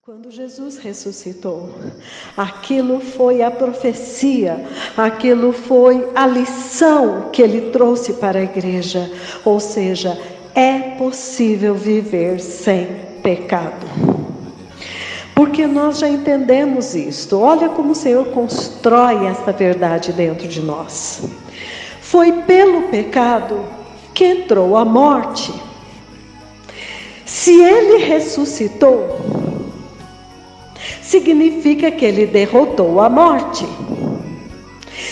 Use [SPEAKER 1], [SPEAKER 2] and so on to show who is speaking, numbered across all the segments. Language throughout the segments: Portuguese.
[SPEAKER 1] Quando Jesus ressuscitou, aquilo foi a profecia, aquilo foi a lição que ele trouxe para a igreja. Ou seja, é possível viver sem pecado. Porque nós já entendemos isto. Olha como o Senhor constrói esta verdade dentro de nós. Foi pelo pecado que entrou a morte. Se ele ressuscitou, significa que ele derrotou a morte.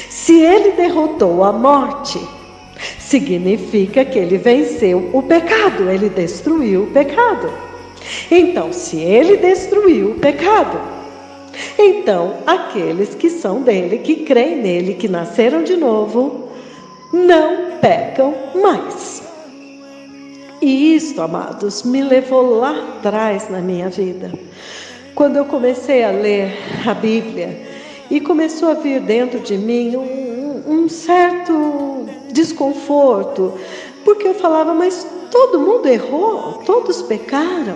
[SPEAKER 1] Se ele derrotou a morte, significa que ele venceu o pecado, ele destruiu o pecado. Então, se ele destruiu o pecado, então aqueles que são dele, que creem nele, que nasceram de novo, não pecam mais. E isto, amados, me levou lá atrás na minha vida. Quando eu comecei a ler a Bíblia e começou a vir dentro de mim um certo desconforto, porque eu falava, mas todo mundo errou, todos pecaram.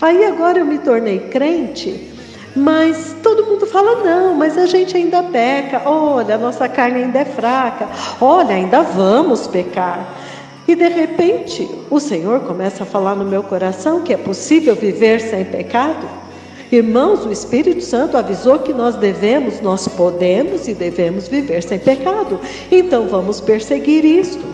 [SPEAKER 1] Aí agora eu me tornei crente, mas todo mundo fala, não, mas a gente ainda peca, olha, a nossa carne ainda é fraca, olha, ainda vamos pecar. E de repente o Senhor começa a falar no meu coração que é possível viver sem pecado. Irmãos, o Espírito Santo avisou que nós podemos e devemos viver sem pecado. Então vamos perseguir isto.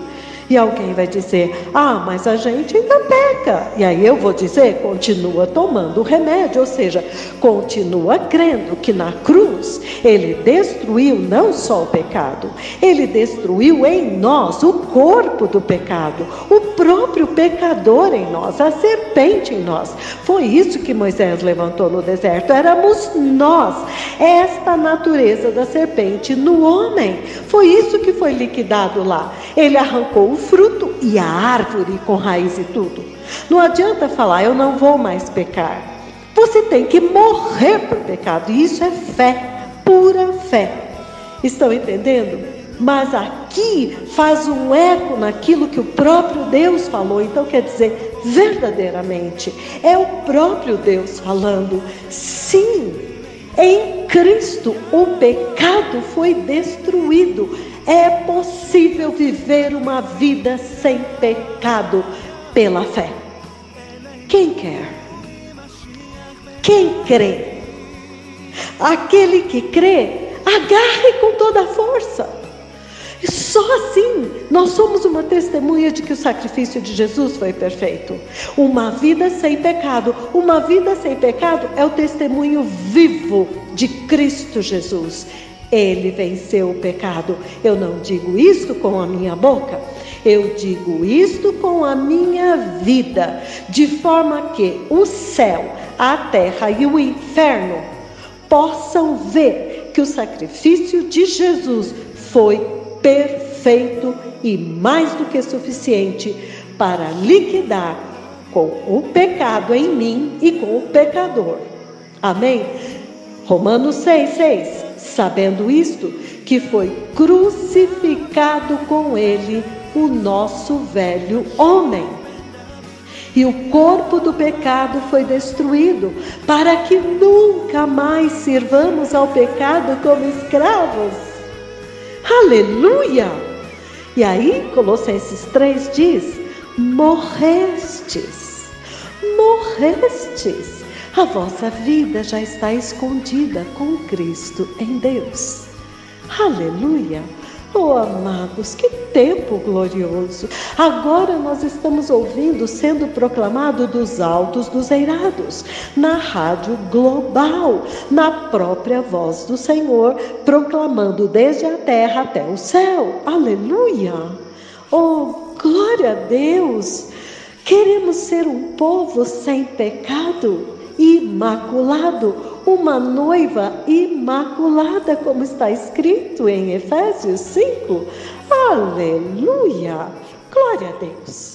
[SPEAKER 1] E alguém vai dizer, mas a gente ainda peca. E aí eu vou dizer, continua tomando o remédio, ou seja, continua crendo que na cruz ele destruiu não só o pecado, ele destruiu em nós o corpo do pecado, o próprio pecador em nós, a serpente em nós. Foi isso que Moisés levantou no deserto, éramos nós, esta natureza da serpente no homem. Foi isso que foi liquidado lá. Ele arrancou o fruto e a árvore com raiz e tudo. Não adianta falar, eu não vou mais pecar. Você tem que morrer por pecado. E isso é fé, pura fé. Estão entendendo? Mas aqui faz um eco naquilo que o próprio Deus falou. Então quer dizer, verdadeiramente, é o próprio Deus falando. Sim, em Cristo o pecado foi destruído. É possível viver uma vida sem pecado pela fé. Quem quer? Quem crê? Aquele que crê, agarre com toda a força. E só assim nós somos uma testemunha de que o sacrifício de Jesus foi perfeito. Uma vida sem pecado. Uma vida sem pecado é o testemunho vivo de Cristo Jesus. Ele venceu o pecado. Eu não digo isto com a minha boca, eu digo isto com a minha vida, de forma que o céu, a terra e o inferno possam ver que o sacrifício de Jesus foi perfeito e mais do que suficiente para liquidar com o pecado em mim e com o pecador. Amém? Romanos 6:6. Sabendo isto, que foi crucificado com ele o nosso velho homem. E o corpo do pecado foi destruído, para que nunca mais sirvamos ao pecado como escravos. Aleluia! E aí, Colossenses 3 diz, morrestes. A vossa vida já está escondida com Cristo em Deus. Aleluia! Oh, amados, que tempo glorioso! Agora nós estamos ouvindo sendo proclamado dos altos dos eirados, na rádio global, na própria voz do Senhor, proclamando desde a terra até o céu. Aleluia! Oh, glória a Deus! Queremos ser um povo sem pecado, imaculado, uma noiva imaculada, como está escrito em Efésios 5. Aleluia! Glória a Deus!